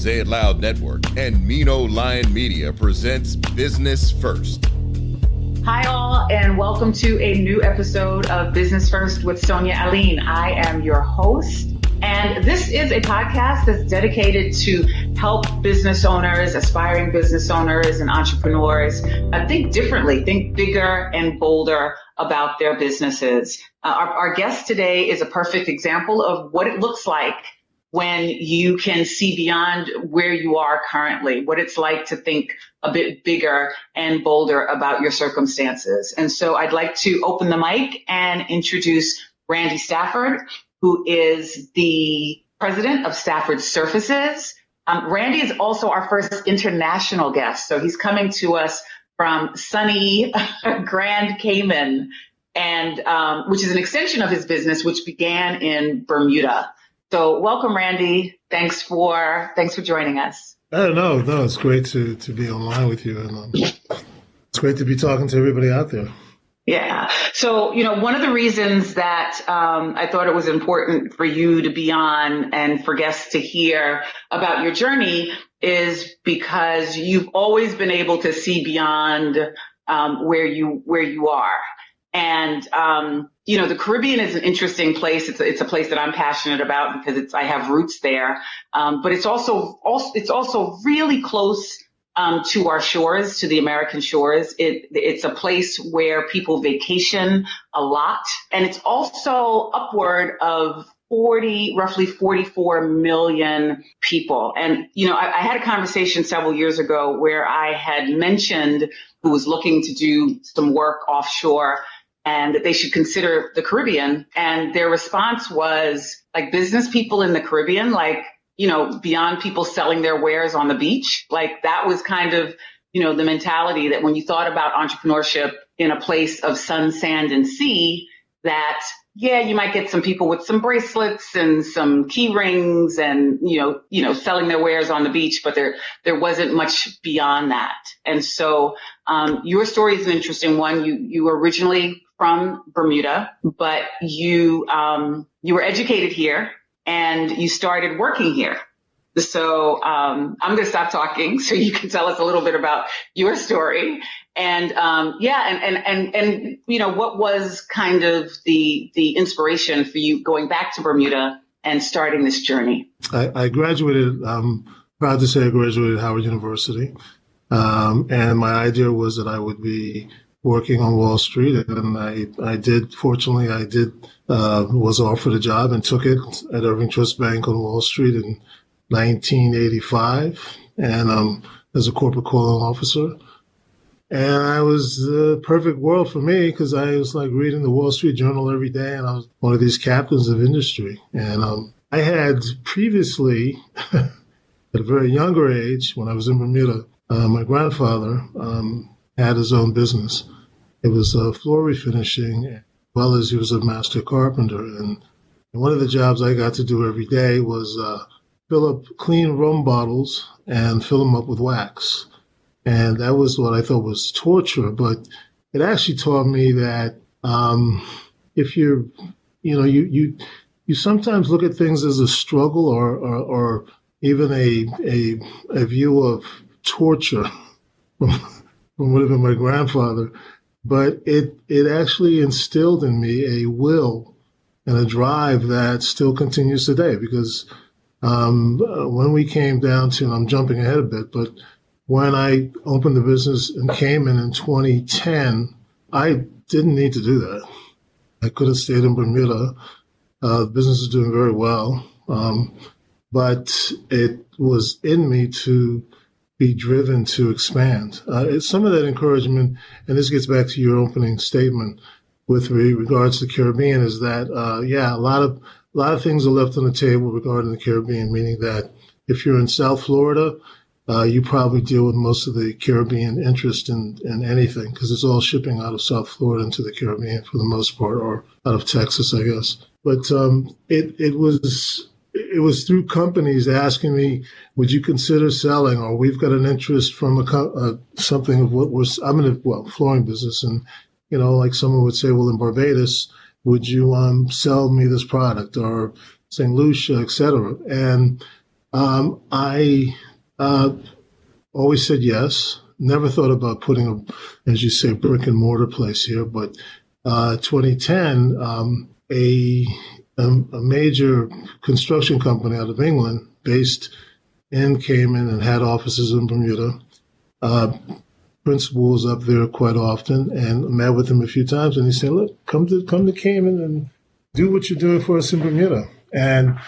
Say It Loud Network and Mino Lion Media presents Business First. Hi all, and welcome to a new episode of Business First with Sonia Aline. I am your host, and this is a podcast that's dedicated to help business owners, aspiring business owners, and entrepreneurs think differently, think bigger and bolder about their businesses. Our guest today is a perfect example of what it looks like when you can see beyond where you are currently, what it's like to think a bit bigger and bolder about your circumstances. And so I'd like to open the mic and introduce Randy Stafford, who is the president of Stafford Surfaces. Randy is also our first international guest. So he's coming to us from sunny Grand Cayman, and which is an extension of his business, which began in Bermuda. So welcome, Randy. Thanks for joining us. No, it's great to be online with you, and it's great to be talking to everybody out there. Yeah. So, one of the reasons that I thought it was important for you to be on and for guests to hear about your journey is because you've always been able to see beyond where you are. And, the Caribbean is an interesting place. It's a place that I'm passionate about because I have roots there. But it's also really close, to our shores, to the American shores. It's a place where people vacation a lot. And it's also upward of roughly 44 million people. And, I had a conversation several years ago where I had mentioned who was looking to do some work offshore and that they should consider the Caribbean. And their response was like business people in the Caribbean, beyond people selling their wares on the beach. Like that was kind of, the mentality that when you thought about entrepreneurship in a place of sun, sand, and sea, that, you might get some people with some bracelets and some key rings and, selling their wares on the beach, but there wasn't much beyond that. And so, your story is an interesting one. You were originally from Bermuda, but you were educated here and you started working here. So, I'm going to stop talking so you can tell us a little bit about your story. And, what was kind of the inspiration for you going back to Bermuda and starting this journey? I graduated, I'm proud to say I graduated Howard University. And my idea was that I would be working on Wall Street. And I did, fortunately, was offered a job and took it at Irving Trust Bank on Wall Street in 1985. And, as a corporate calling officer. And I was the perfect world for me because I was like reading the Wall Street Journal every day, and I was one of these captains of industry. And I had previously, at a very younger age, when I was in Bermuda, my grandfather had his own business. It was floor refinishing, as well as he was a master carpenter. And one of the jobs I got to do every day was fill up clean rum bottles and fill them up with wax. And that was what I thought was torture, but it actually taught me that if you're, you sometimes look at things as a struggle or even a view of torture from would have been my grandfather, but it actually instilled in me a will and a drive that still continues today. Because when we came down to, and I'm jumping ahead a bit, but when I opened the business in Cayman in 2010, I didn't need to do that. I could have stayed in Bermuda. The business is doing very well. But it was in me to be driven to expand. Some of that encouragement, and this gets back to your opening statement with regards to the Caribbean, is that, a lot of things are left on the table regarding the Caribbean, meaning that if you're in South Florida, you probably deal with most of the Caribbean interest in anything because it's all shipping out of South Florida into the Caribbean for the most part, or out of Texas, I guess. But it was through companies asking me, would you consider selling, or we've got an interest from something of what was, I'm in a flooring business, and like someone would say, well, in Barbados, would you sell me this product, or St. Lucia, et cetera. And I always said yes. Never thought about putting as you say, brick and mortar place here. But 2010, a major construction company out of England, based in Cayman and had offices in Bermuda. Principal was up there quite often and met with him a few times. And he said, "Look, come to Cayman and do what you're doing for us in Bermuda." And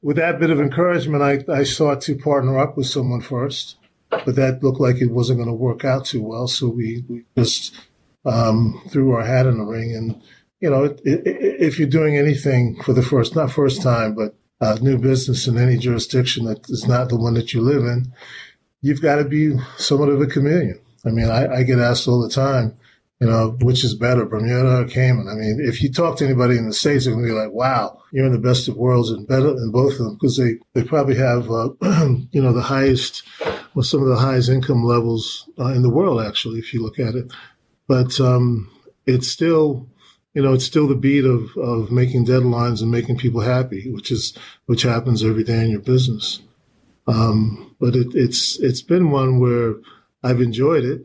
with that bit of encouragement, I sought to partner up with someone first, but that looked like it wasn't going to work out too well. So we just threw our hat in the ring. And, if you're doing anything for the not first time, but new business in any jurisdiction that is not the one that you live in, you've got to be somewhat of a chameleon. I mean, I get asked all the time, which is better, Bermuda or Cayman? I mean, if you talk to anybody in the States, they're going to be like, wow, you're in the best of worlds and better in both of them, because they probably have, the highest, well, some of the highest income levels in the world, actually, if you look at it. But it's still, it's still the beat of making deadlines and making people happy, which happens every day in your business. But it's been one where I've enjoyed it.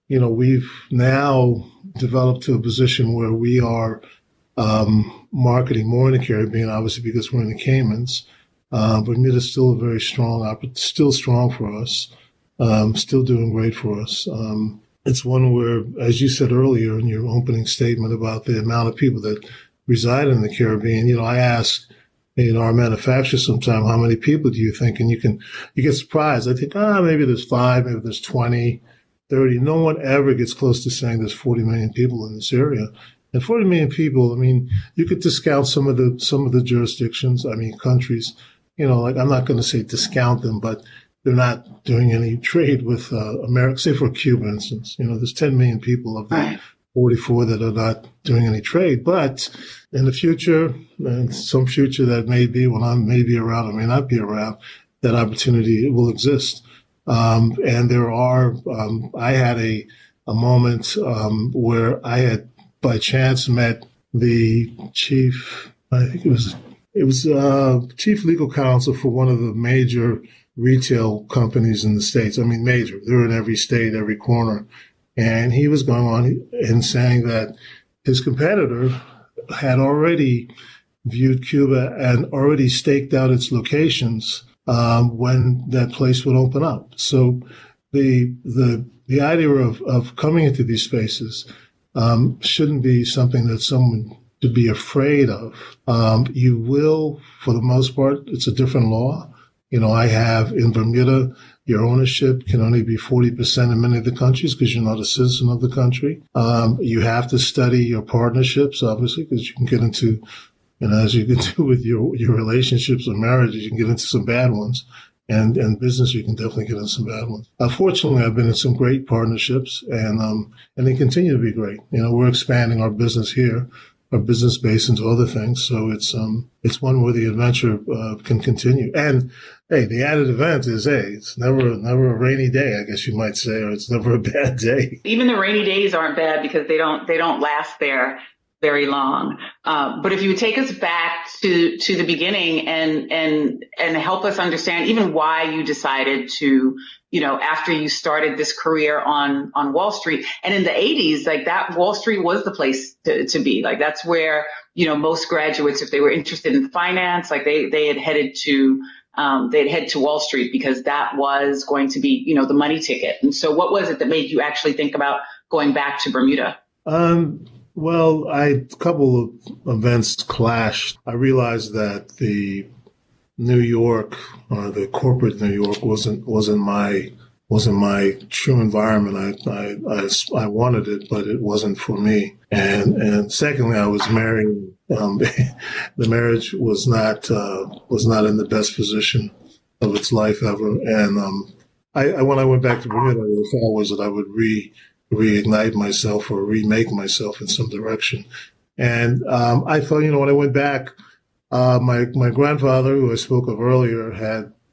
We've now developed to a position where we are marketing more in the Caribbean, obviously because we're in the Caymans. Bermuda is still very strong, still strong for us, still doing great for us. It's one where, as you said earlier in your opening statement about the amount of people that reside in the Caribbean, I ask, our manufacturers sometimes, how many people do you think? And you get surprised. I think, maybe there's 5, maybe there's 20, 30. No one ever gets close to saying there's 40 million people in this area. And 40 million people, I mean, you could discount some of the jurisdictions, countries, I'm not going to say discount them, but they're not doing any trade with America. Say for Cuba, instance, there's 10 million people of the 44 that are not doing any trade. But in the future, and some future that may be when I may be around or may not be around, that opportunity will exist. And there are, I had a moment where I had by chance met the chief, I think it was chief legal counsel for one of the major retail companies in the States. I mean, major. They're in every state, every corner. And he was going on and saying that his competitor had already viewed Cuba and already staked out its locations when that place would open up. So the idea of coming into these spaces shouldn't be something that someone to be afraid of. You will, for the most part, it's a different law. I have in Bermuda, your ownership can only be 40% in many of the countries because you're not a citizen of the country. You have to study your partnerships, obviously, because you can get into, as you can do with your relationships or marriages, you can get into some bad ones. And business, you can definitely get into some bad ones. Fortunately, I've been in some great partnerships, and they continue to be great. We're expanding our business here, our business base into other things. So it's one where the adventure can continue. And hey, the added event is, it's never a rainy day, I guess you might say, or it's never a bad day. Even the rainy days aren't bad because they don't last there very long. But if you would take us back to the beginning and help us understand even why you decided to, after you started this career on Wall Street, and in the 80s, like that Wall Street was the place to be. Like that's where, most graduates, if they were interested in finance, like they had headed to, they'd head to Wall Street because that was going to be, the money ticket. And so what was it that made you actually think about going back to Bermuda? Well, a couple of events clashed. I realized that the New York, or the corporate New York, wasn't my true environment. I wanted it, but it wasn't for me. And secondly, I was married. The marriage was not in the best position of its life ever. And when I went back to Bermuda, the thought was that I would reignite myself or remake myself in some direction. And I thought, when I went back, my grandfather, who I spoke of earlier,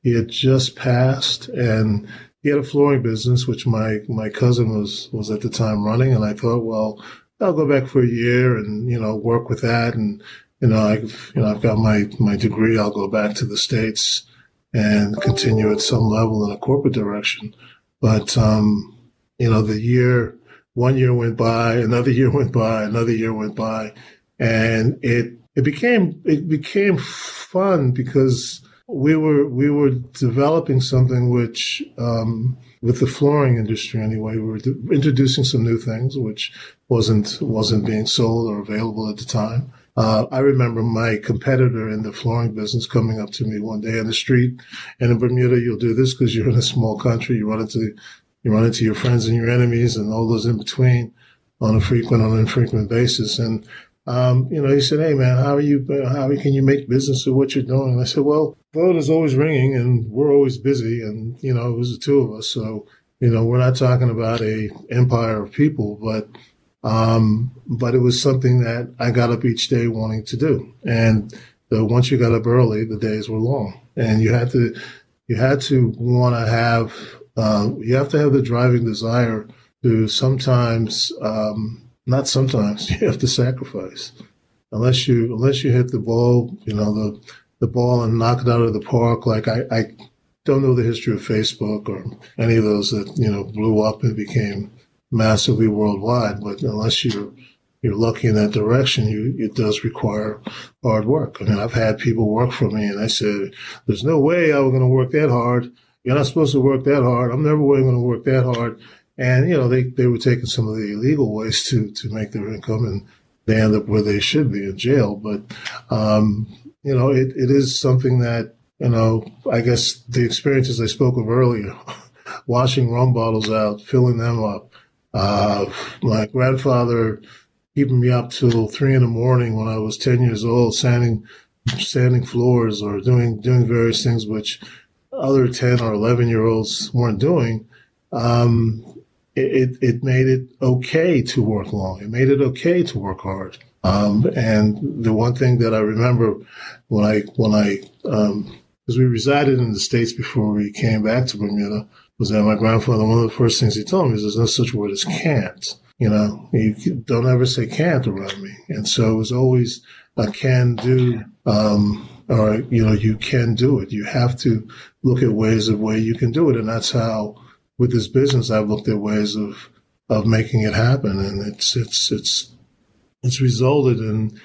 he had just passed, and he had a flooring business, which my cousin was at the time running. And I thought, well, I'll go back for a year and, work with that and I've got my degree. I'll go back to the States and continue at some level in a corporate direction. But, one year went by, another year went by, another year went by, and it became fun because we were developing something which, with the flooring industry anyway, we were introducing some new things which wasn't being sold or available at the time. I remember my competitor in the flooring business coming up to me one day on the street, and in Bermuda, you'll do this because you're in a small country. You run into your friends and your enemies and all those in between on an infrequent basis. And, he said, "Hey man, how can you make business of what you're doing?" And I said, "Well, the phone is always ringing and we're always busy." And, it was the two of us. So, we're not talking about a empire of people, but it was something that I got up each day wanting to do. And once you got up early, the days were long, and you have to have the driving desire to sometimes, not sometimes, you have to sacrifice. Unless you hit the ball, the ball and knock it out of the park. Like I don't know the history of Facebook or any of those that, blew up and became massively worldwide, but unless you're lucky in that direction, it does require hard work. I mean, I've had people work for me, and I said, "There's no way I was going to work that hard. You're not supposed to work that hard. I'm never going to work that hard." And they were taking some of the illegal ways to make their income, and they end up where they should be, in jail. But it is something that I guess the experiences I spoke of earlier, washing rum bottles out, filling them up. My grandfather keeping me up till 3 a.m. when I was 10 years old, sanding floors or doing various things which other 10 or 11-year-olds weren't doing. It made it okay to work long. It made it okay to work hard. And the one thing that I remember when I because we resided in the States before we came back to Bermuda, was that my grandfather, one of the first things he told me is there's no such word as can't. You don't ever say can't around me. And so it was always a can do, or, you can do it. You have to look at ways of way you can do it. And that's how, with this business, I've looked at ways of making it happen. And it's resulted in,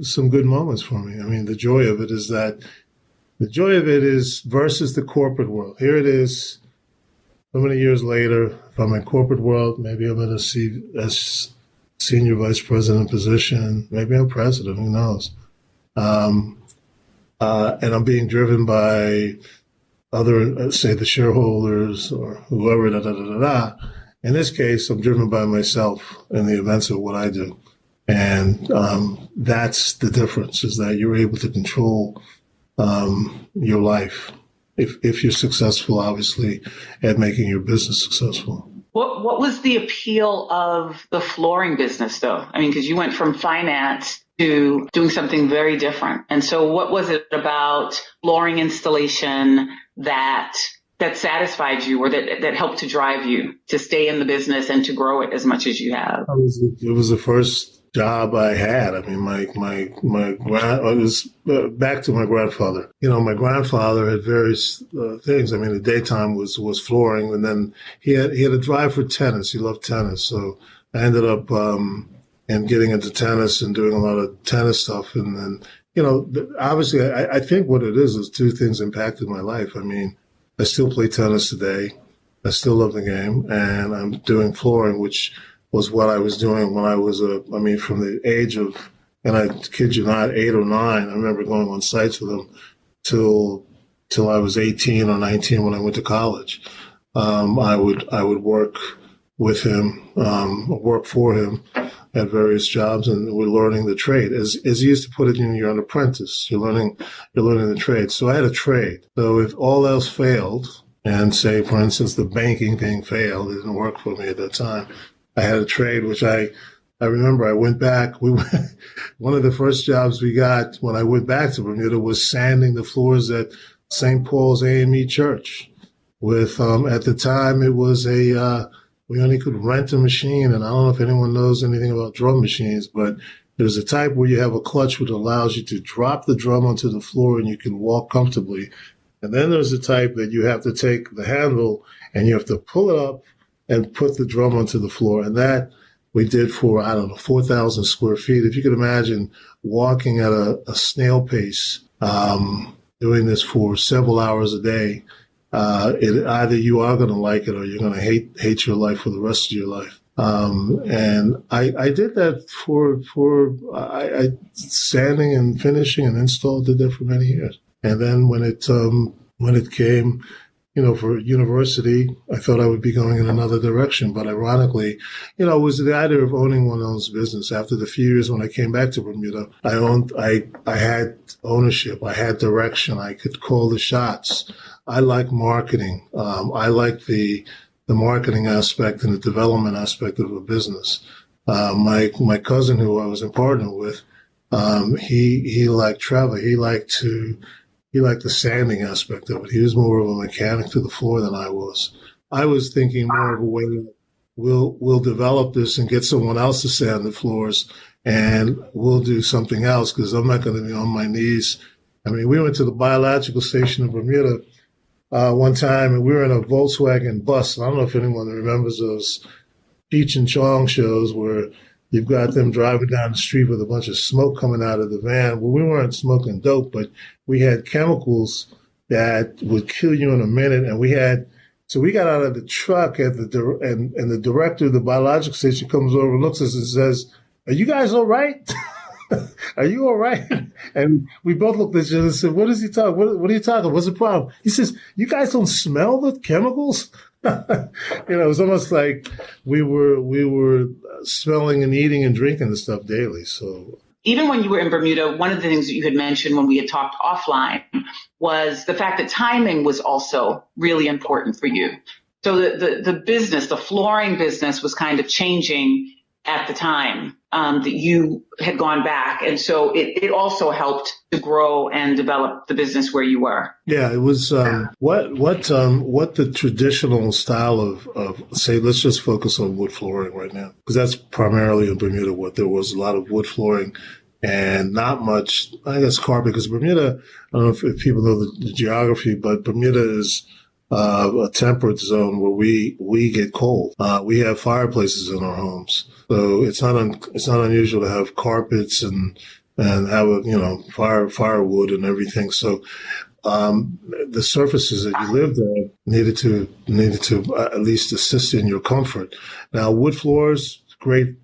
some good moments for me. I mean, the joy of it is versus the corporate world. Here it is. So many years later, if I'm in corporate world, maybe I'm in a senior vice president position. Maybe I'm president, who knows? And I'm being driven by other, say, the shareholders or whoever, In this case, I'm driven by myself in the events of what I do. And that's the difference, is that you're able to control your life. If you're successful, obviously, at making your business successful. What was the appeal of the flooring business, though? I mean, because you went from finance to doing something very different. And so what was it about flooring installation that satisfied you, or that helped to drive you to stay in the business and to grow it as much as you have? It was the first job I had. I mean, I was back to my grandfather. My grandfather had various things. I mean, the daytime was flooring, and then he had a drive for tennis. He loved tennis, so I ended up and getting into tennis and doing a lot of tennis stuff. And then, obviously, I think what it is two things impacted my life. I mean, I still play tennis today. I still love the game, and I'm doing flooring, which was what I was doing when I was from the age of, and I kid you not, 8 or 9. I remember going on sites with him till I was 18 or 19 when I went to college. I would work with him, work for him at various jobs, and we're learning the trade. As he used to put it, you're an apprentice. You're learning the trade. So I had a trade. So if all else failed, and say, for instance, the banking thing failed, it didn't work for me at that time, I had a trade, which I remember I went back. One of the first jobs we got when I went back to Bermuda was sanding the floors at St. Paul's AME Church. With at the time it was we only could rent a machine, and I don't know if anyone knows anything about drum machines, but There's a type where you have a clutch which allows you to drop the drum onto the floor and you can walk comfortably. And then there's a type that you have to take the handle and you have to pull it up and put the drum onto the floor. And that we did for, 4,000 square feet. If you could imagine walking at a snail pace, doing this for several hours a day, either you are going to like it or you're going to hate your life for the rest of your life. And I did that I sanding and finishing and install, did that for many years. And then when it came, for university, I thought I would be going in another direction. But ironically, it was the idea of owning one's own business. After the few years when I came back to Bermuda, I had ownership. I had direction. I could call the shots. I like marketing. I like the marketing aspect and the development aspect of a business. My cousin, who I was in partner with, he liked travel. He liked the sanding aspect of it. He was more of a mechanic to the floor than I was. I was thinking more of a way that we'll develop this and get someone else to sand the floors, and we'll do something else because I'm not going to be on my knees. We went to the biological station in Bermuda one time, and we were in a Volkswagen bus. I don't know if anyone remembers those Cheech and Chong shows where you've got them driving down the street with a bunch of smoke coming out of the van. Well, we weren't smoking dope, but we had chemicals that would kill you in a minute. And so we got out of the truck and the director of the biological station comes over and looks at us and says, "Are you guys all right? Are you all right?" And we both looked at each other and said, "What is he talking? What are you talking? What's the problem?" He says, "You guys don't smell the chemicals?" It was almost like we were smelling and eating and drinking the stuff daily. So even when you were in Bermuda, one of the things that you had mentioned when we had talked offline was the fact that timing was also really important for you. So the business, the flooring business, was kind of changing at the time that you had gone back. And so it also helped to grow and develop the business where you were. Yeah, it was what the traditional style of say, let's just focus on wood flooring right now, because that's primarily in Bermuda what there was, a lot of wood flooring and not much, I guess, carpet, because Bermuda, I don't know if people know the geography, but Bermuda is a temperate zone where we get cold. We have fireplaces in our homes, so it's not unusual to have carpets and have firewood and everything. So the surfaces that you lived on needed to at least assist in your comfort. Now wood floors, great,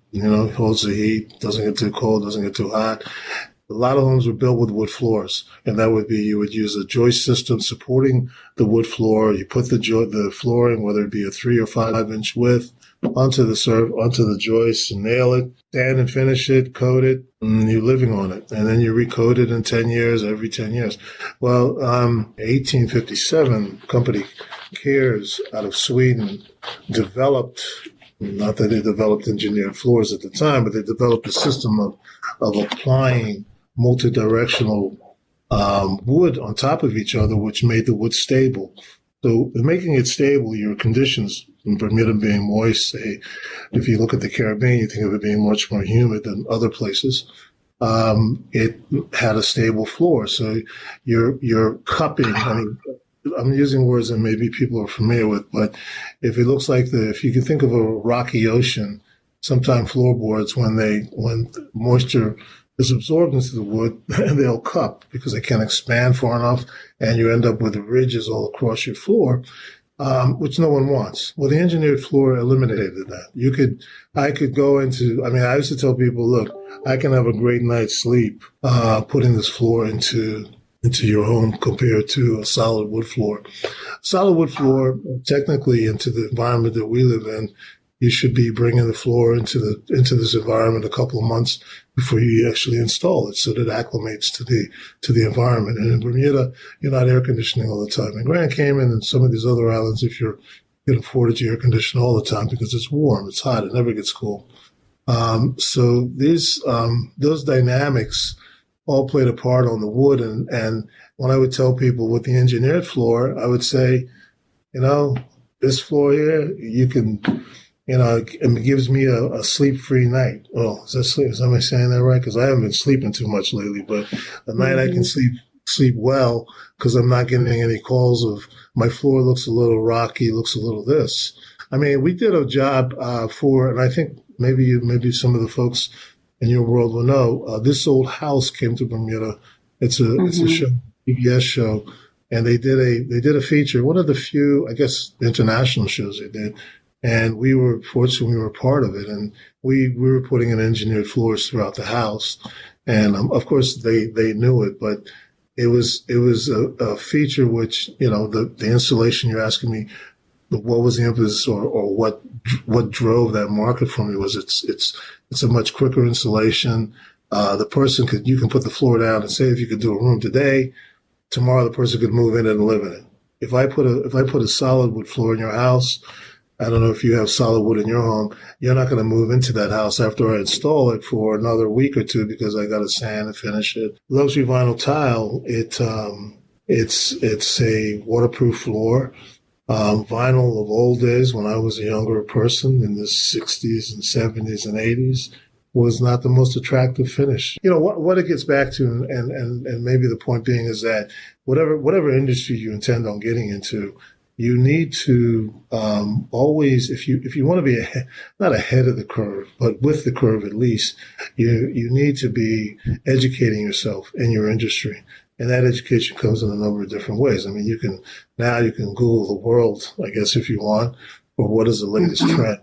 holds the heat, doesn't get too cold, doesn't get too hot. A lot of homes were built with wood floors, and that would be, you would use a joist system supporting the wood floor. You put the flooring, whether it be a 3 or 5 inch width, onto the joist and nail it, sand and finish it, coat it, and you're living on it. And then you recoat it in 10 years, every 10 years. Well, 1857, company Cares out of Sweden developed, not that they developed engineered floors at the time, but they developed a system of applying multi-directional wood on top of each other, which made the wood stable. So in making it stable, your conditions in Bermuda being moist, say, if you look at the Caribbean, you think of it being much more humid than other places. It had a stable floor. So your cupping, I'm using words that maybe people are familiar with, but if it looks like if you can think of a rocky ocean, sometimes floorboards, when moisture is absorbed into the wood, they'll cup because they can't expand far enough, and you end up with ridges all across your floor, which no one wants. Well, the engineered floor eliminated that. I could go into, I used to tell people, look, I can have a great night's sleep putting this floor into your home compared to a solid wood floor. Solid wood floor, technically, into the environment that we live in, you should be bringing the floor into this environment a couple of months before you actually install it, so that it acclimates to the environment. And in Bermuda, you're not air conditioning all the time. In Grand Cayman and some of these other islands, if you can afford it, you air condition all the time because it's warm, it's hot, it never gets cool. So those dynamics all played a part on the wood. And when I would tell people with the engineered floor, I would say, this floor here, you can it gives me a sleep-free night. Well, is am I saying that right? Because I haven't been sleeping too much lately, but the night I can sleep well because I'm not getting any calls of my floor looks a little rocky, looks a little this. I mean, we did a job and I think maybe some of the folks in your world will know, This Old House came to Bermuda. It's a show, PBS show, and they did a feature, one of the few, I guess, international shows they did. And we were fortunate we were part of it. And we were putting in engineered floors throughout the house. And of course they knew it, but it was a feature which, the installation you're asking me, what was the impetus or what drove that market for me was it's a much quicker installation. You can put the floor down and say if you could do a room today, tomorrow the person could move in and live in it. If I put a solid wood floor in your house, I don't know if you have solid wood in your home, you're not going to move into that house after I install it for another week or two because I got to sand and finish it. Luxury vinyl tile, it's a waterproof floor. Vinyl of old days when I was a younger person in the 60s and 70s and 80s was not the most attractive finish. What it gets back to, and maybe the point being is that whatever industry you intend on getting into, you need to always, if you want to be not ahead of the curve, but with the curve at least, you need to be educating yourself in your industry. And that education comes in a number of different ways. I mean, you can Google the world, I guess, if you want, or what is the latest trend.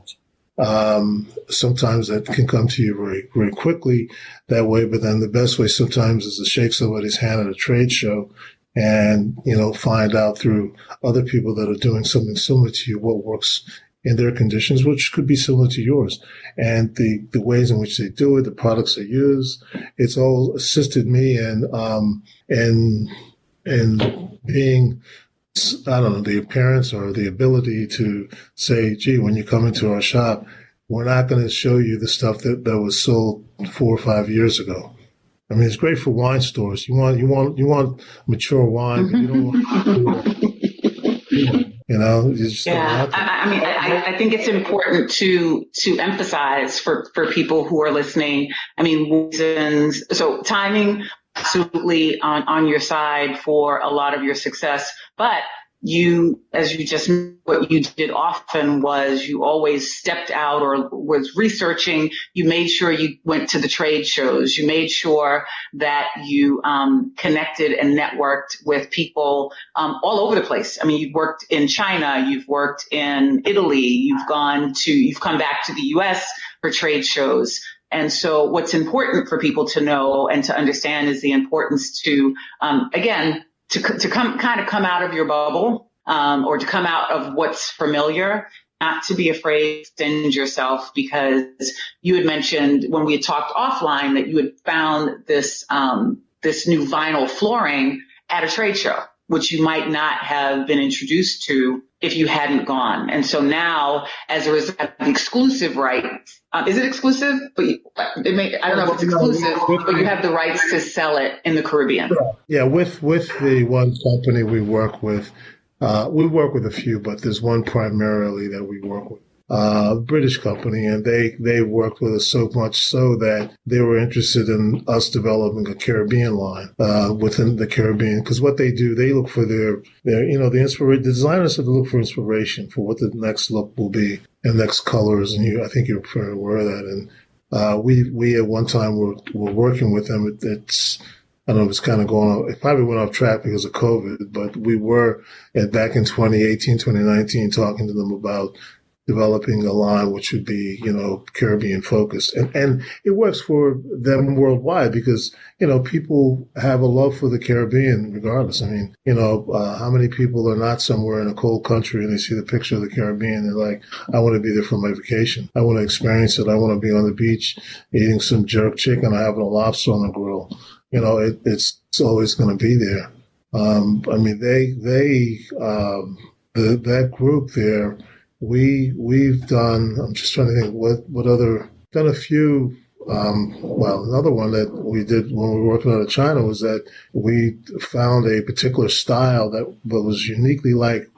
Sometimes that can come to you very, very quickly that way. But then the best way sometimes is to shake somebody's hand at a trade show and, find out through other people that are doing something similar to you what works in their conditions, which could be similar to yours. And the ways in which they do it, the products they use, it's all assisted me in being, I don't know, the appearance or the ability to say, gee, when you come into our shop, we're not going to show you the stuff that was sold 4 or 5 years ago. I mean, it's great for wine stores. You want mature wine, but you don't want I think it's important to emphasize for people who are listening. I mean, reasons. So timing absolutely on your side for a lot of your success, but what you did often was you always stepped out or was researching. You made sure you went to the trade shows. You made sure that you connected and networked with people all over the place. I mean, you've worked in China, you've worked in Italy, you've come back to the US for trade shows. And so what's important for people to know and to understand is the importance to, to come out of your bubble, or to come out of what's familiar, not to be afraid to extend yourself, because you had mentioned when we had talked offline that you had found this new vinyl flooring at a trade show, which you might not have been introduced to if you hadn't gone. And so now, as a result of the exclusive rights, is it exclusive? I don't know if it's exclusive, but you have the rights to sell it in the Caribbean. Yeah, with the one company we work with a few, but there's one primarily that we work with. British company, and they worked with us so much so that they were interested in us developing a Caribbean line within the Caribbean. Because what they do, they look for the designers have to look for inspiration for what the next look will be and next colors. And I think you're very aware of that. And we at one time were working with them. I don't know if it's kind of going on. It probably went off track because of COVID, but we were back in 2018, 2019 talking to them about developing a line which would be, Caribbean focused. And it works for them worldwide because, people have a love for the Caribbean regardless. I mean, how many people are not somewhere in a cold country and they see the picture of the Caribbean? They're like, I want to be there for my vacation. I want to experience it. I want to be on the beach eating some jerk chicken or having a lobster on the grill. It's always going to be there. That group there, we've done, I'm just trying to think what other, done a few, another one that we did when we were working out of China was that we found a particular style that was uniquely liked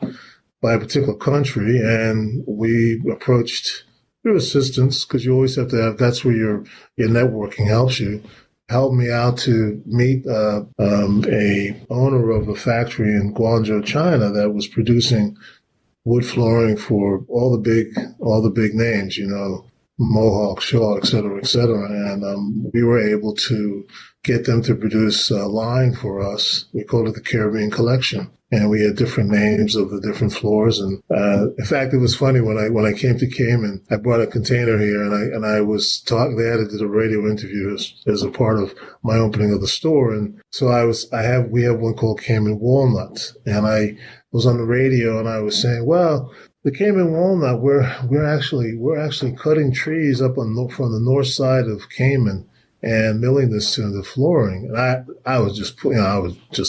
by a particular country, and we approached through assistance, because you always have to have, that's where your networking helps you. Helped me out to meet a owner of a factory in Guangzhou, China, that was producing wood flooring for all the big names, Mohawk, Shaw, et cetera, et cetera. And we were able to get them to produce a line for us. We called it the Caribbean Collection. And we had different names of the different floors. And in fact, it was funny when I came to Cayman, I brought a container here, and I was talking. They had to do a radio interview as a part of my opening of the store. And so we have one called Cayman Walnut, and I was on the radio, and I was saying, well, the Cayman Walnut, we're actually cutting trees up from the north side of Cayman and milling this to the flooring. And I was just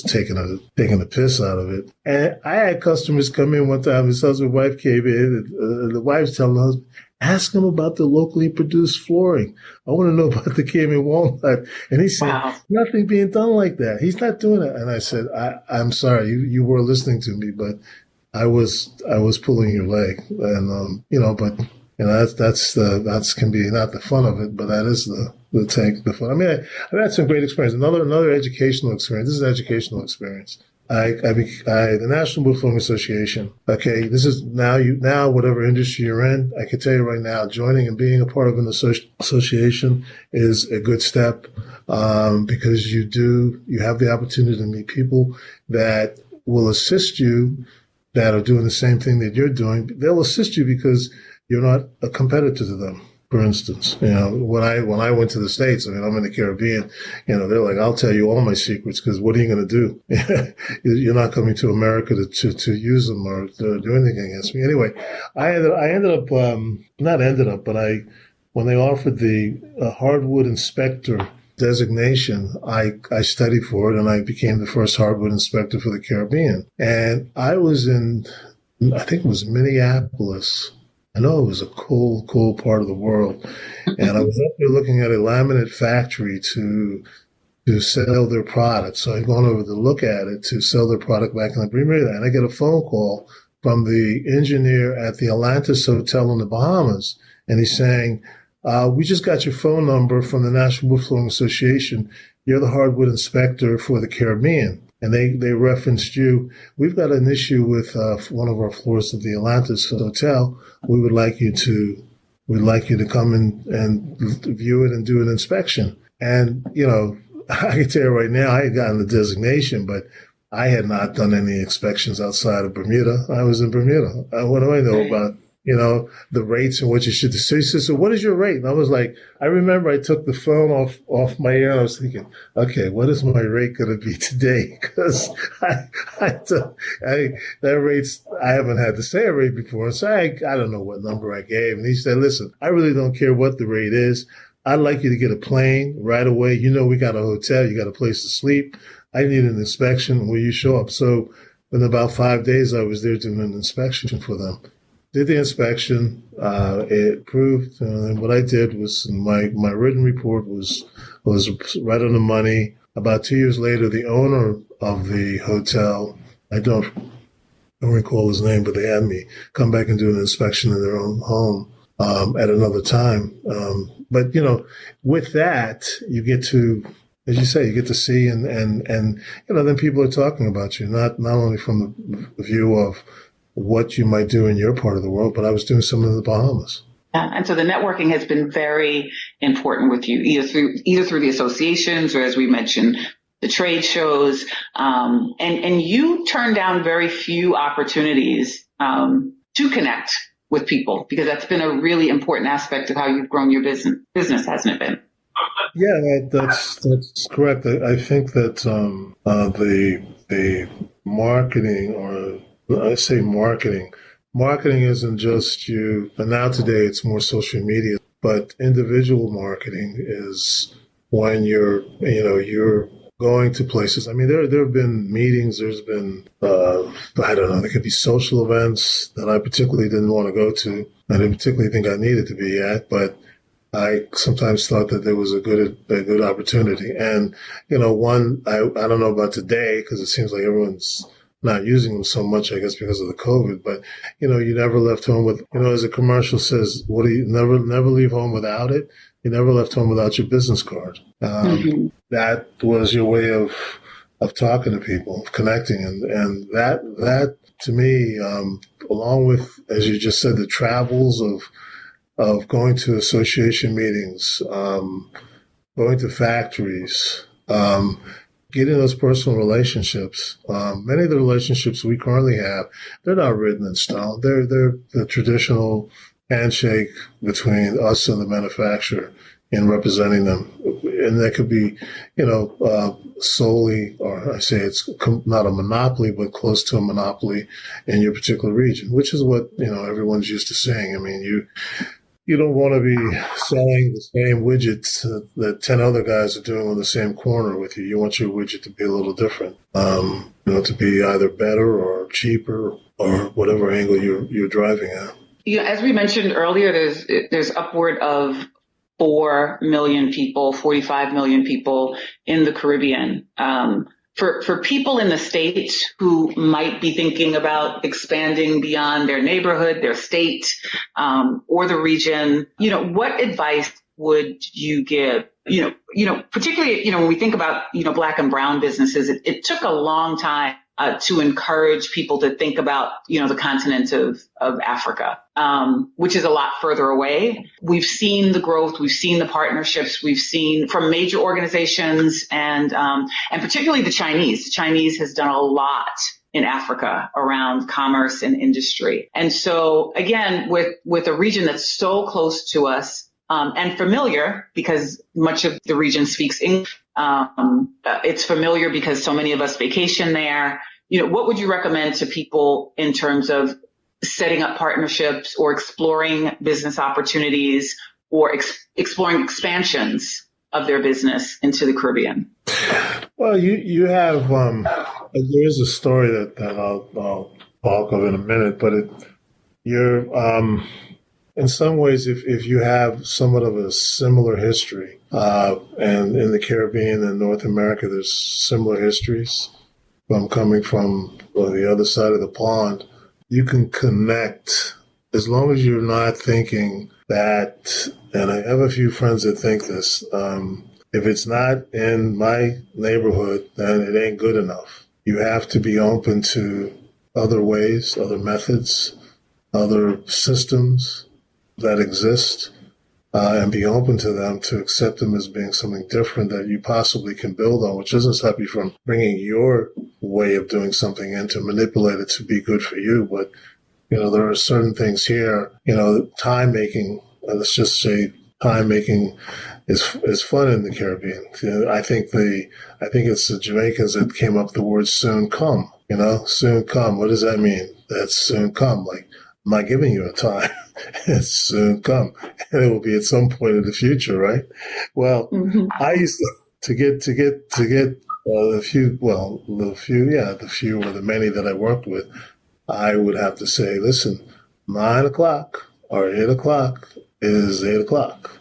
taking a piss out of it. And I had customers come in one time. His husband and wife came in, and the wife's telling the husband, ask him about the locally produced flooring. I want to know about the Cayman Walnut. And he said, wow, nothing being done like that. He's not doing it. And I said, I'm sorry, you were listening to me, but I was pulling your leg. And, that's can be not the fun of it, but that is the fun. I mean, I've had some great experience. Another educational experience. This is an educational experience. The National Wood Flooring Association. Okay, this is now whatever industry you're in. I can tell you right now, joining and being a part of an association is a good step, because you have the opportunity to meet people that will assist you, that are doing the same thing that you're doing. They'll assist you because you're not a competitor to them. For instance, when I went to the States, I mean, I'm in the Caribbean, they're like, I'll tell you all my secrets, because what are you going to do? You're not coming to America to use them or to do anything against me. Anyway, when they offered the hardwood inspector designation, I studied for it, and I became the first hardwood inspector for the Caribbean. And I was I think it was Minneapolis. I know it was a cool part of the world. And I was up there looking at a laminate factory to sell their product. So I'd gone over to look at it to sell their product back in the Bermuda. And I get a phone call from the engineer at the Atlantis Hotel in the Bahamas. And he's saying, we just got your phone number from the National Wood Flooring Association. You're the hardwood inspector for the Caribbean. And they referenced you. We've got an issue with one of our floors of the Atlantis Hotel. We would like you to come in and view it and do an inspection. And, I can tell you right now, I had gotten the designation, but I had not done any inspections outside of Bermuda. I was in Bermuda. What do I know about, the rates and what you should do? So he said, so what is your rate? And I was like, I remember I took the phone off my ear, and I was thinking, okay, what is my rate going to be today? Because that rate's, I haven't had to say a rate before. So I don't know what number I gave. And he said, listen, I really don't care what the rate is. I'd like you to get a plane right away. We got a hotel, you got a place to sleep. I need an inspection. Will you show up? So in about 5 days, I was there doing an inspection for them. Did the inspection, it proved, and what I did was my written report was right on the money. About 2 years later, the owner of the hotel, I don't recall his name, but they had me come back and do an inspection in their own home at another time. But with that, you get to, as you say, you get to see and then people are talking about you, not only from the view of what you might do in your part of the world, but I was doing some in the Bahamas. Yeah, and so the networking has been very important with you, either through the associations or, as we mentioned, the trade shows. And you turn down very few opportunities to connect with people, because that's been a really important aspect of how you've grown your business, hasn't it been? Yeah, that's correct. I think that the marketing, or I say marketing isn't just you. And now today it's more social media, but individual marketing is when you're going to places. I mean, there have been meetings. There's been, I don't know, there could be social events that I particularly didn't want to go to. I didn't particularly think I needed to be at, but I sometimes thought that there was a good opportunity. And, one, I don't know about today, because it seems like everyone's not using them so much, I guess, because of the COVID. But, you never left home with, as a commercial says, what do you never leave home without it? You never left home without your business card. That was your way of talking to people, of connecting. And that to me, along with, as you just said, the travels of going to association meetings, going to factories, getting those personal relationships. Many of the relationships we currently have, they're not written in stone. They're the traditional handshake between us and the manufacturer in representing them. And that could be, solely, or I say it's not a monopoly, but close to a monopoly in your particular region, which is what, everyone's used to saying. I mean, you don't want to be selling the same widgets that 10 other guys are doing on the same corner with you. You want your widget to be a little different, to be either better or cheaper or whatever angle you're driving at. As we mentioned earlier, there's upward of 4 million people, 45 million people in the Caribbean. For people in the States who might be thinking about expanding beyond their neighborhood, their state, or the region, what advice would you give? Particularly, when we think about, Black and brown businesses, it took a long time to encourage people to think about, the continent of Africa, which is a lot further away. We've seen the growth. We've seen the partnerships. We've seen from major organizations and particularly the Chinese. The Chinese has done a lot in Africa around commerce and industry. And so again, with a region that's so close to us, and familiar because much of the region speaks English. It's familiar because so many of us vacation there. What would you recommend to people in terms of setting up partnerships or exploring business opportunities or exploring expansions of their business into the Caribbean? Well, you have, there is a story that I'll talk of in a minute, but you're, in some ways, if you have somewhat of a similar history, and in the Caribbean and North America, there's similar histories coming from the other side of the pond, you can connect as long as you're not thinking that, and I have a few friends that think this, if it's not in my neighborhood, then it ain't good enough. You have to be open to other ways, other methods, other systems that exist, and be open to them, to accept them as being something different that you possibly can build on, which doesn't stop you from bringing your way of doing something in to manipulate it to be good for you. But, there are certain things here, time making, let's just say time making is fun in the Caribbean. I think it's the Jamaicans that came up with the word soon come, soon come. What does that mean? That's soon come. Like, I'm not giving you a time. It's soon come. And it will be at some point in the future, right? Well, I used to get the few or the many that I worked with, I would have to say, listen, 9 o'clock or 8 o'clock is 8 o'clock.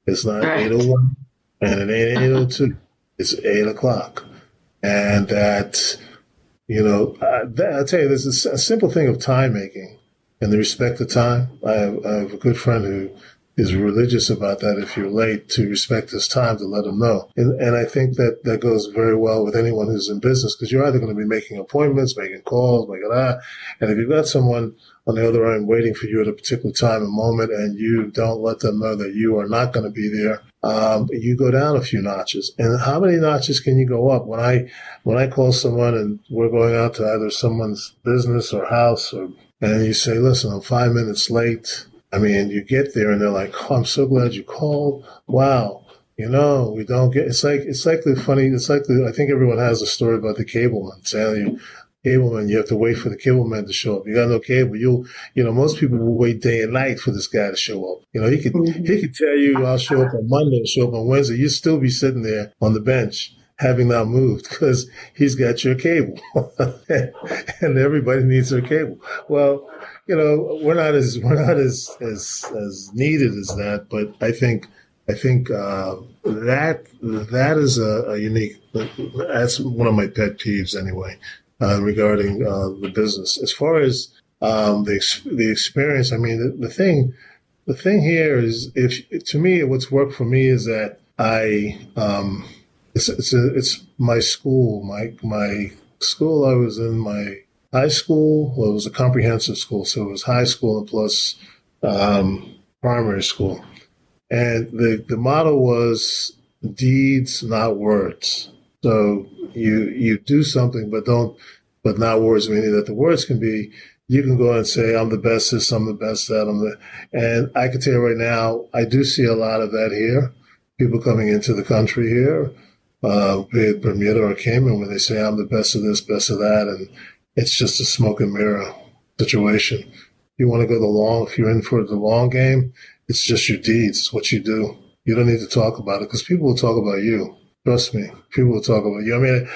It's not 8:01 and it ain't 8:02. It's 8 o'clock. And that, I'll tell you, there's a simple thing of time making and the respect of time. I have a good friend who is religious about that. If you're late, to respect his time, to let him know. And I think that goes very well with anyone who's in business, because you're either going to be making appointments, making calls, and if you've got someone on the other end waiting for you at a particular time and moment, and you don't let them know that you are not going to be there, you go down a few notches. And how many notches can you go up? When I call someone and we're going out to either someone's business or house, and you say, listen, I'm 5 minutes late. I mean, you get there and they're like, oh, I'm so glad you called. Wow. We don't get, it's like I think everyone has a story about the cableman. Cableman, you have to wait for the cableman to show up. You got no cable. Most people will wait day and night for this guy to show up. He could tell you, I'll show up on Monday, show up on Wednesday. You'll still be sitting there on the bench, having not moved, because he's got your cable. And everybody needs their cable. Well, we're not as needed as that, but I think that is a unique. That's one of my pet peeves anyway. regarding the business. As far as the experience, I mean, the thing here is, to me, what's worked for me is that it's my school, my school. I was in my high school. Well, it was a comprehensive school, so it was high school and plus primary school. And the motto was deeds, not words. So you do something, but not words, meaning that the words can be, you can go and say, I'm the best this, I'm the best that, and I can tell you right now, I do see a lot of that here. People coming into the country here, be it Bermuda or Cayman, when they say, I'm the best of this, best of that, and it's just a smoke and mirror situation. You want to go if you're in for the long game, it's just your deeds. It's what you do. You don't need to talk about it because people will talk about you. Trust me, people will talk about you. I mean,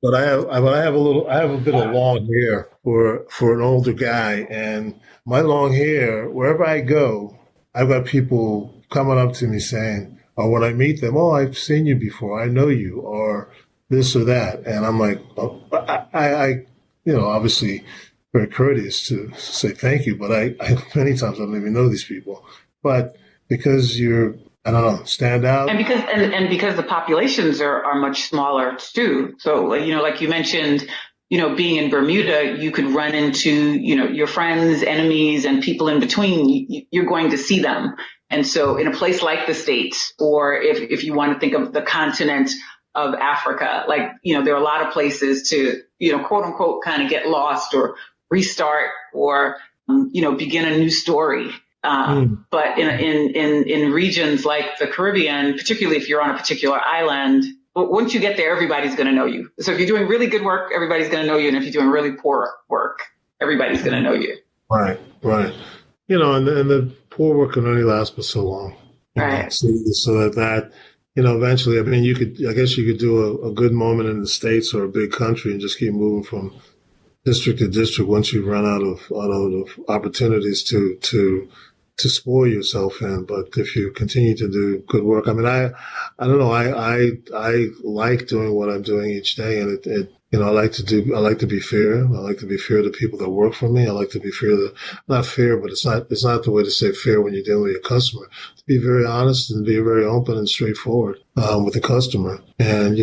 but I have a bit of long hair for an older guy, and my long hair, wherever I go, I've got people coming up to me saying, or when I meet them, oh, I've seen you before, I know you, or this or that, and I'm like, oh, I obviously very courteous to say thank you, but I many times I don't even know these people, but because I don't know, stand out. And because the populations are much smaller too. So, like you mentioned, being in Bermuda, you could run into, your friends, enemies, and people in between. You're going to see them. And so in a place like the States, or if you want to think of the continent of Africa, there are a lot of places to, quote unquote, kind of get lost or restart or, begin a new story. But in regions like the Caribbean, particularly if you're on a particular island, once you get there, everybody's going to know you. So if you're doing really good work, everybody's going to know you. And if you're doing really poor work, everybody's going to know you. Right. And the poor work can only last for so long. Right. So that eventually, I mean, I guess you could do a good moment in the States or a big country and just keep moving from district to district once you run out of opportunities to spoil yourself in. But if you continue to do good work, I mean, I don't know, I like doing what I'm doing each day, and I like to be fair. I like to be fair to people that work for me. I like to be fair not fair, but it's not the way to say fair when you're dealing with your customer. To be very honest and be very open and straightforward with the customer. And,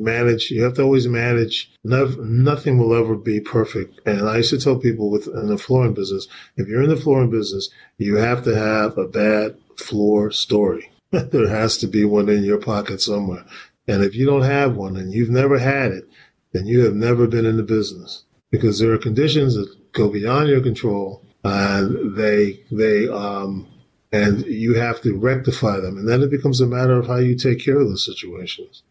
manage, you have to always manage. Nothing will ever be perfect. And I used to tell people in the flooring business, if you're in the flooring business, you have to have a bad floor story. There has to be one in your pocket somewhere. And if you don't have one and you've never had it, then you have never been in the business, because there are conditions that go beyond your control, and and you have to rectify them. And then it becomes a matter of how you take care of those situations.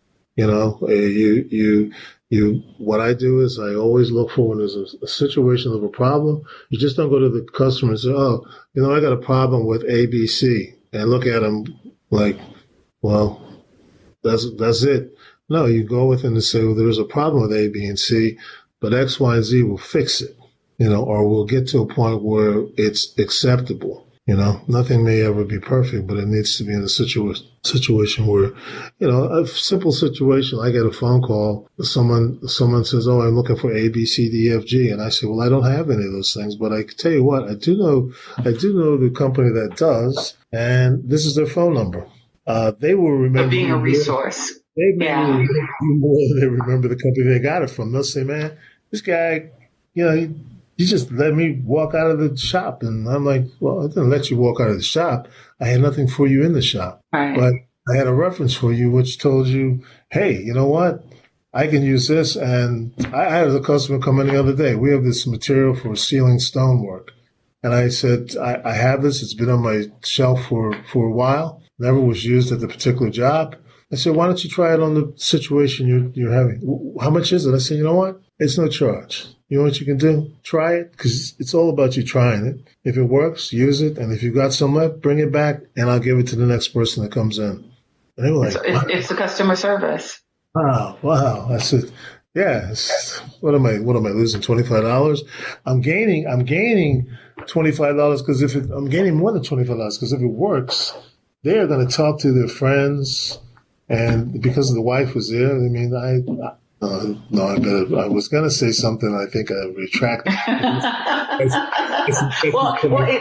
What I do is I always look for when there's a situation of a problem. You just don't go to the customer and say, oh, I got a problem with ABC, and look at them like, well, that's it. No, you go with them and say, well, there's a problem with A, B, and C, but X, Y, and Z will fix it, or we'll get to a point where it's acceptable. Nothing may ever be perfect, but it needs to be in a situation where, a simple situation. I get a phone call. Someone says, oh, I'm looking for A, B, C, D, F, G. And I say, well, I don't have any of those things, but I can tell you what, I do know the company that does, and this is their phone number. They will remember being a resource. They may remember more than they remember the company they got it from. They'll say, man, this guy, he just let me walk out of the shop. And I'm like, well, I didn't let you walk out of the shop. I had nothing for you in the shop. Right. But I had a reference for you which told you, hey, you know what? I can use this. And I had a customer come in the other day. We have this material for ceiling stonework. And I said, I have this. It's been on my shelf for a while. Never was used at the particular job. I said, why don't you try it on the situation you're having? How much is it? I said, you know what? It's no charge. You know what you can do? Try it, because it's all about you trying it. If it works, use it. And if you've got some left, bring it back, and I'll give it to the next person that comes in. And they were like, it's the customer service. Wow. I said, yeah, what am I losing? $25? I'm gaining $25 because I'm gaining more than $25 because if it works, they're going to talk to their friends. And because the wife was there, I mean, No, I was going to say something. I think I retracted.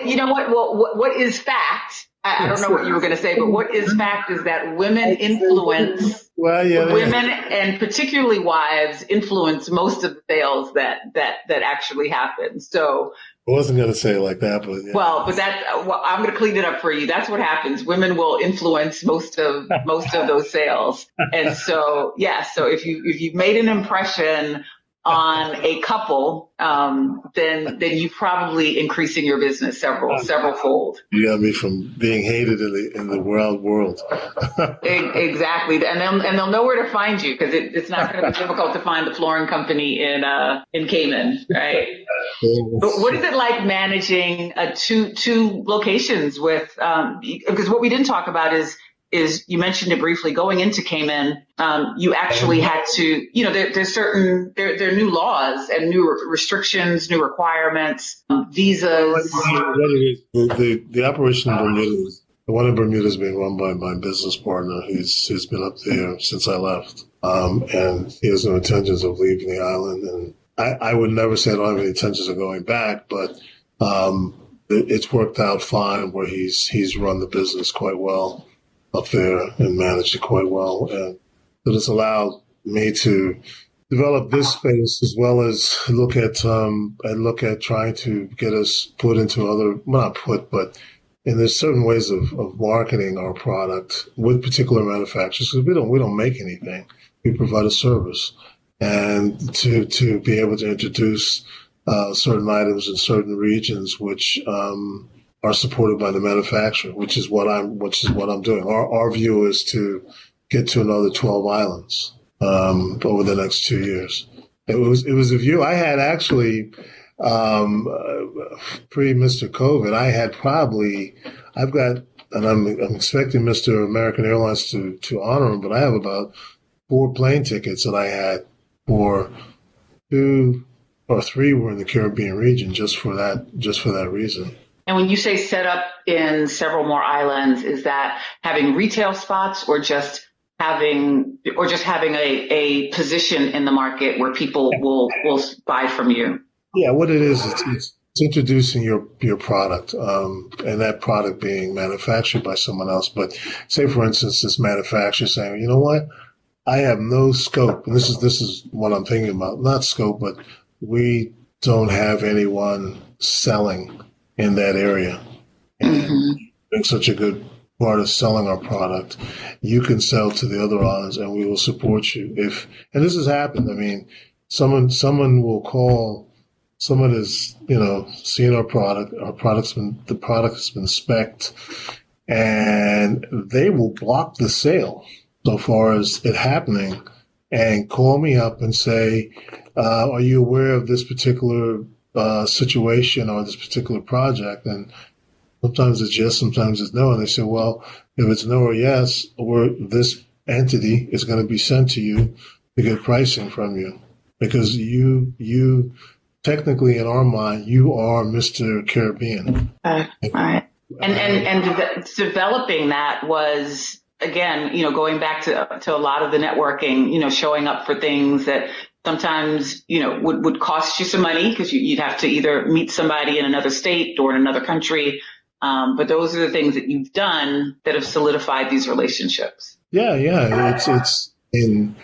You know what? Well, what is fact? I don't know what you were going to say, but what is fact is that women influence, women and particularly wives influence most of the sales that actually happen. So I wasn't going to say it like that, but yeah. I'm going to clean it up for you. That's what happens. Women will influence most of those sales. And so, so if you've made an impression on a couple, then you're probably increasing your business several fold. You got me from being hated in the world. Exactly, and they'll know where to find you, because it's not going to be difficult to find the flooring company in Cayman, right? But what is it like managing two locations with? Because what we didn't talk about is you mentioned it briefly, going into Cayman, you actually had to, there's certain, there are new laws and new restrictions, new requirements, visas. The operation in Bermuda, the one in Bermuda is being run by my business partner. He's been up there since I left. And he has no intentions of leaving the island. And I would never say I don't have any intentions of going back, but, it's worked out fine where he's run the business quite well up there and managed it quite well. And it has allowed me to develop this space, as well as look at trying to get us put into other, but and there's certain ways of marketing our product with particular manufacturers, because we don't make anything. We provide a service. And to be able to introduce certain items in certain regions, which are supported by the manufacturer, which is what I'm doing. Our view is to get to another 12 islands over the next 2 years. It was a view I had actually pre Mr. COVID. I had I'm expecting Mr. American Airlines to honor him, but I have about 4 plane tickets that I had for 2 or 3 were in the Caribbean region just for that reason. And when you say set up in several more islands, is that having retail spots or just having a position in the market where people will buy from you? Yeah, what it is, it's introducing your product, and that product being manufactured by someone else. But say, for instance, this manufacturer saying, you know what, I have no scope, and this is what I'm thinking about, not scope, but we don't have anyone selling in that area. And it's such a good part of selling our product. You can sell to the other islands and we will support you. And this has happened. I mean, someone will call, someone has, seen our product. The product has been spec'd, and they will block the sale so far as it happening and call me up and say, are you aware of this particular situation or this particular project? And sometimes it's yes, sometimes it's no. And they say, well, if it's no or yes, or this entity is going to be sent to you to get pricing from you, because you technically, in our mind, you are Mr. Caribbean. Right. And developing that was, again, going back to a lot of the networking, showing up for things that sometimes, would cost you some money, because you'd have to either meet somebody in another state or in another country. But those are the things that you've done that have solidified these relationships. Yeah. It's in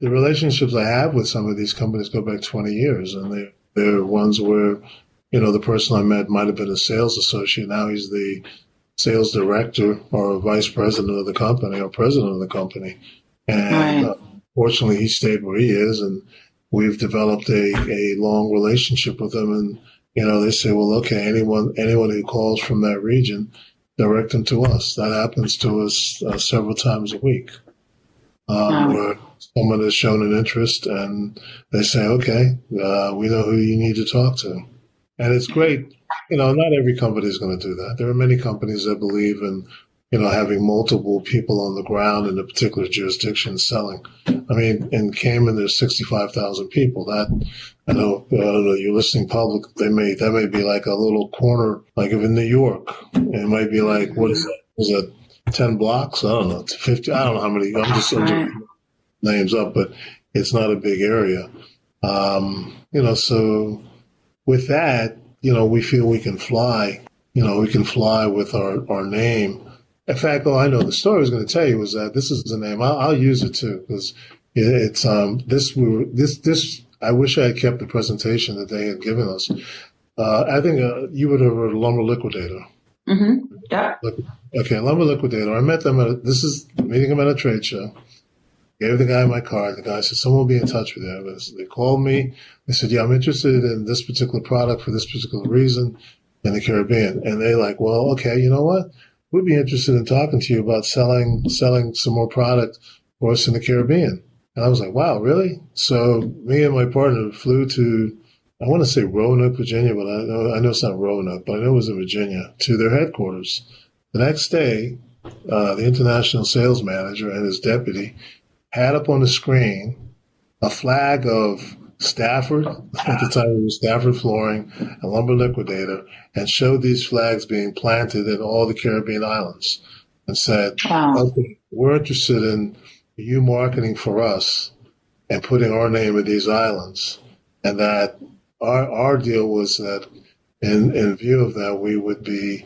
the relationships I have with some of these companies go back 20 years, and they're ones where, the person I met might have been a sales associate. Now he's the sales director or vice president of the company or president of the company. And fortunately, he stayed where he is, and we've developed a long relationship with him. And, they say, well, okay, anyone who calls from that region, direct them to us. That happens to us several times a week, where someone has shown an interest and they say, okay, we know who you need to talk to. And it's great. Not every company is going to do that. There are many companies that believe in, having multiple people on the ground in a particular jurisdiction selling. I mean, in Cayman, there's 65,000 people. I don't know, you're listening public, that may be like a little corner, like of in New York. It might be like, what is that? Is that 10 blocks? I don't know, 50. I don't know how many. I'm just names up, but it's not a big area. So with that, we feel we can fly. We can fly with our name. In fact, I know the story I was going to tell you was that this is the name. I'll use it too because it's this. I wish I had kept the presentation that they had given us. I think you would have heard of Lumber Liquidator. Mm-hmm. Yeah. Okay, Lumber Liquidator. I met them meeting them at a trade show. Gave the guy my card. The guy said, someone will be in touch with you. They called me. They said, yeah, I'm interested in this particular product for this particular reason in the Caribbean. And they like, well, okay, you know what? We'd be interested in talking to you about selling some more product for us in the Caribbean. And I was like, wow, really? So me and my partner flew to, I want to say Roanoke, Virginia, but I know it's not Roanoke, but I know it was in Virginia, to their headquarters. The next day, the international sales manager and his deputy had up on the screen a flag of Stafford, at the time it was Stafford Flooring, and Lumber Liquidator, and showed these flags being planted in all the Caribbean islands and said, okay, we're interested in you marketing for us and putting our name in these islands. And that our deal was that in view of that, we would be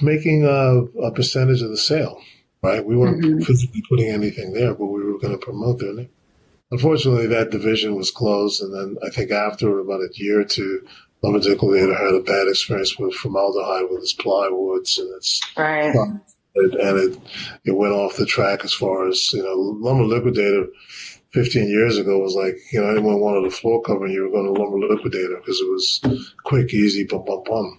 making a percentage of the sale. Right, we weren't physically putting anything there, but we were going to promote their name. Unfortunately, that division was closed, and then I think after about a year or two, Lumber Liquidator had a bad experience with formaldehyde with its plywoods, and it went off the track as far as Lumber Liquidator 15 years ago was like anyone wanted a floor cover, and you were going to Lumber Liquidator because it was quick, easy, bum bum bum.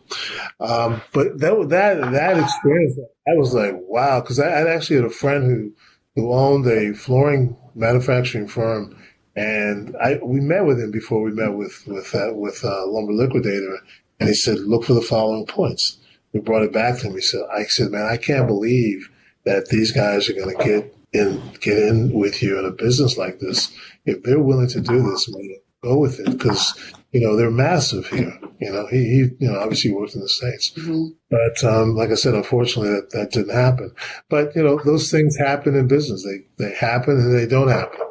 But that experience, I was like, wow, because I actually had a friend who owned a flooring manufacturing firm, and we met with him before we met with Lumber Liquidator, and he said, look for the following points. We brought it back to him. I said, man, I can't believe that these guys are going to get in with you in a business like this. If they're willing to do this, man, go with it because they're massive here. He obviously worked in the States, but like I said, unfortunately that didn't happen. But those things happen in business. They happen and they don't happen.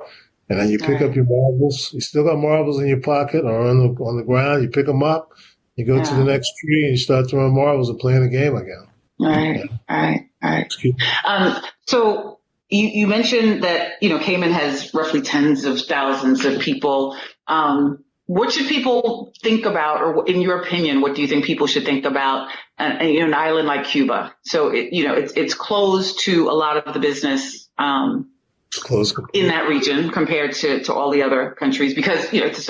And then you pick up your marbles. You still got marbles in your pocket or on the ground. You pick them up. You go to the next tree and you start throwing marbles and playing the game again. Right. So you mentioned that Cayman has roughly tens of thousands of people. What should people think about, or in your opinion, what do you think people should think about an island like Cuba? So it's closed to a lot of the business it's closed in that region compared to all the other countries because it's a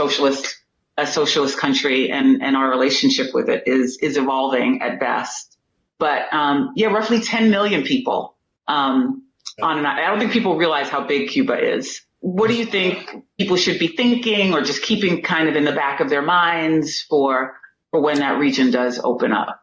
socialist country and our relationship with it is evolving at best. But roughly 10 million people on an island. I don't think people realize how big Cuba is. What do you think people should be thinking or just keeping kind of in the back of their minds for when that region does open up?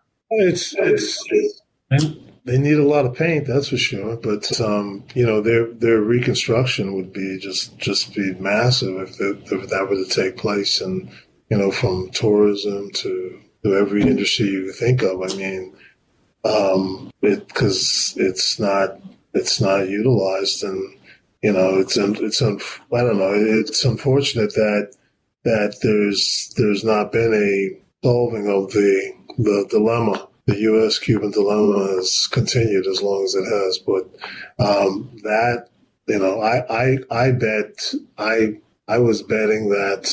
They need a lot of paint, that's for sure. But their reconstruction would be just be massive if that were to take place, and from tourism to every industry you could think of. I mean, because it's not utilized, and I don't know. It's unfortunate that there's not been a solving of the dilemma. The U.S.-Cuban dilemma has continued as long as it has, but I was betting that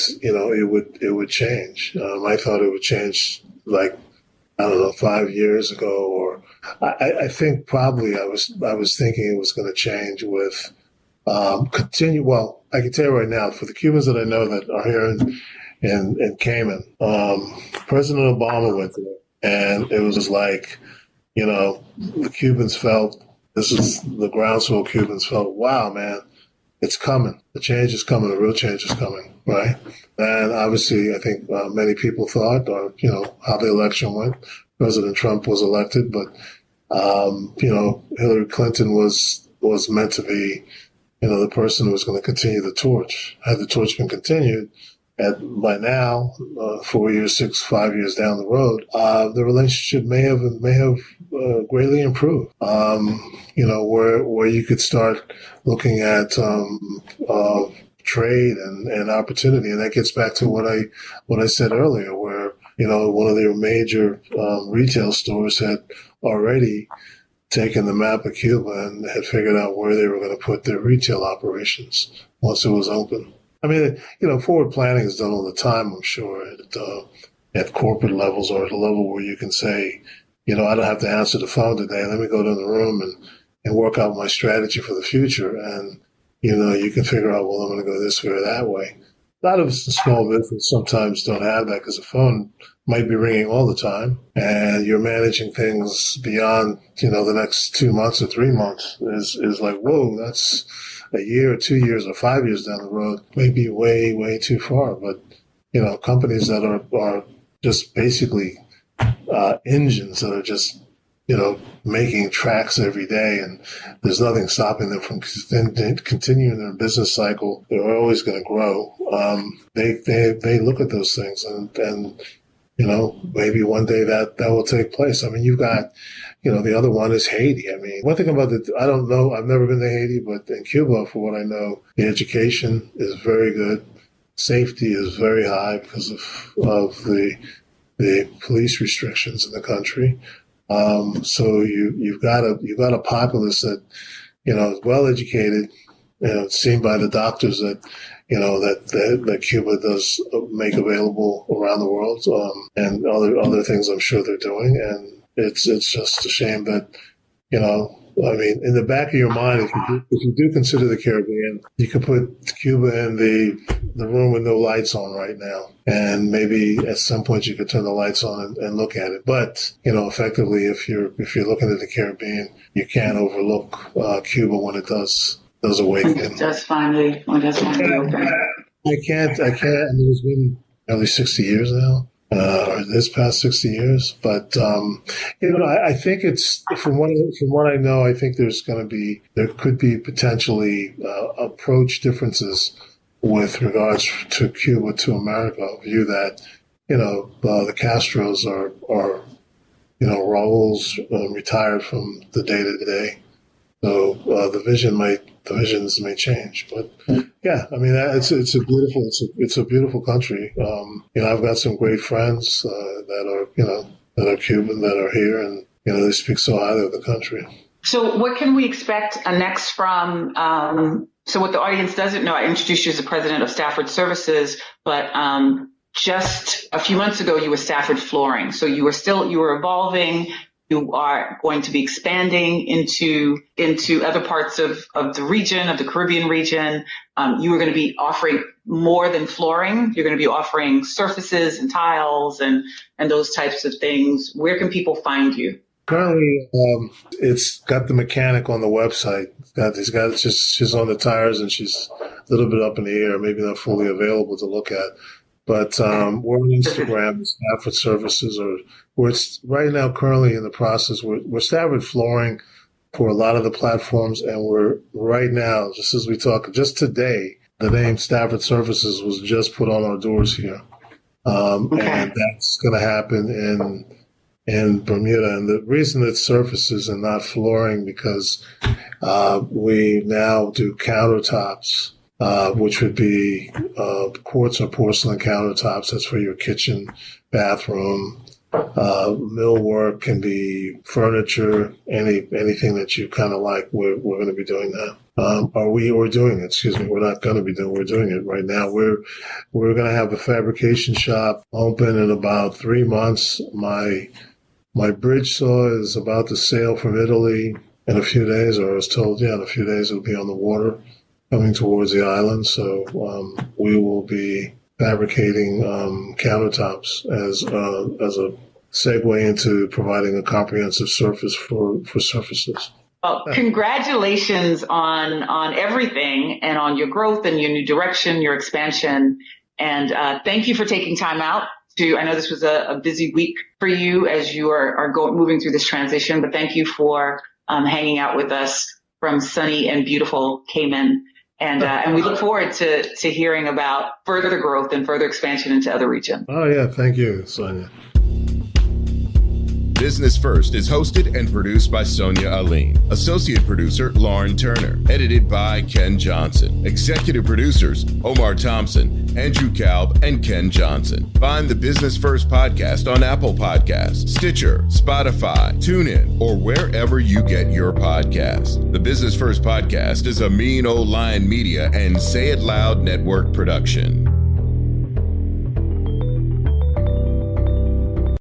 it would change. I thought it would change 5 years ago, or I think probably I was thinking it was going to change with continue. Well, I can tell you right now, for the Cubans that I know that are here in Cayman, President Obama went there, and it was just like, the Cubans felt, this is the groundswell Cubans felt, wow, man, it's coming. The change is coming. The real change is coming, right? And obviously, I think many people thought, how the election went. President Trump was elected, but, Hillary Clinton was meant to be, the person who was going to continue the torch. Had the torch been continued, by now, 5 years down the road, the relationship may have greatly improved. Where you could start looking at trade and opportunity. And that gets back to what I said earlier, where, one of their major retail stores had already taken the map of Cuba and had figured out where they were going to put their retail operations once it was open. I mean, forward planning is done all the time, I'm sure, at corporate levels or at a level where you can say, I don't have to answer the phone today. Let me go to the room and work out my strategy for the future. And, you can figure out, well, I'm going to go this way or that way. A lot of small business sometimes don't have that because the phone might be ringing all the time and you're managing things beyond, the next 2 months or 3 months is like, whoa, that's a year or 2 years or 5 years down the road, maybe way, way too far. But, companies that are just basically engines that are just, making tracks every day, and there's nothing stopping them from continuing their business cycle. They're always going to grow. They look at those things and maybe one day that will take place. I mean, you've got, the other one is Haiti. I mean, one thing about I don't know, I've never been to Haiti, but in Cuba, for what I know, the education is very good. Safety is very high because of the police restrictions in the country. So you've got a populace that, is well educated, seen by the doctors that, that Cuba does make available around the world, and other things I'm sure they're doing. And it's just a shame that, in the back of your mind, if you do consider the Caribbean, you could put Cuba in the room with no lights on right now. And maybe at some point you could turn the lights on and look at it. But, effectively, if you're looking at the Caribbean, you can't overlook Cuba when it does awaken. It does finally open. I can't. I mean, it's been nearly 60 years now. Or this past 60 years, but I think it's from what I know. I think there could be potentially approach differences with regards to Cuba to America. View that the Castros are Raul's retired from the day to day, so the visions may change, but yeah, I mean, it's a beautiful country. I've got some great friends that are Cuban that are here, and they speak so highly of the country. So what can we expect next from? So what the audience doesn't know, I introduced you as the president of Stafford Services, but just a few months ago you were Stafford Flooring. So you were evolving. You are going to be expanding into other parts of the region, of the Caribbean region. You are going to be offering more than flooring. You're going to be offering surfaces and tiles and those types of things. Where can people find you? Currently, it's got the mechanic on the website. She's on the tires and she's a little bit up in the air, maybe not fully available to look at. But we're on Instagram, Stafford Services, we're right now currently in the process. We're Stafford Flooring for a lot of the platforms, and we're right now, just as we talk, just today, the name Stafford Services was just put on our doors here. And that's going to happen in Bermuda. And the reason it's surfaces and not flooring, because we now do countertops, which would be quartz or porcelain countertops. That's for your kitchen, bathroom. Millwork can be furniture, anything that you kind of like. We're going to be doing that. We're doing it. Excuse me. We're not going to be doing. We're doing it right now. We're going to have a fabrication shop open in about 3 months. My bridge saw is about to sail from Italy in a few days, or I was told, in a few days it'll be on the water coming towards the island. So we will be fabricating countertops as a segue into providing a comprehensive service for surfaces. Well, congratulations on everything and on your growth and your new direction, your expansion. And thank you for taking time out I know this was a busy week for you as you are moving through this transition, but thank you for hanging out with us from sunny and beautiful Cayman. And we look forward to hearing about further growth and further expansion into other regions. Oh, yeah. Thank you, Sonia. Business First is hosted and produced by Sonia Aline. Associate producer, Lauren Turner. Edited by Ken Johnson. Executive producers, Omar Thompson, Andrew Kalb, and Ken Johnson. Find the Business First podcast on Apple Podcasts, Stitcher, Spotify, TuneIn, or wherever you get your podcasts. The Business First podcast is a Mean Old Lion Media and Say It Loud Network production.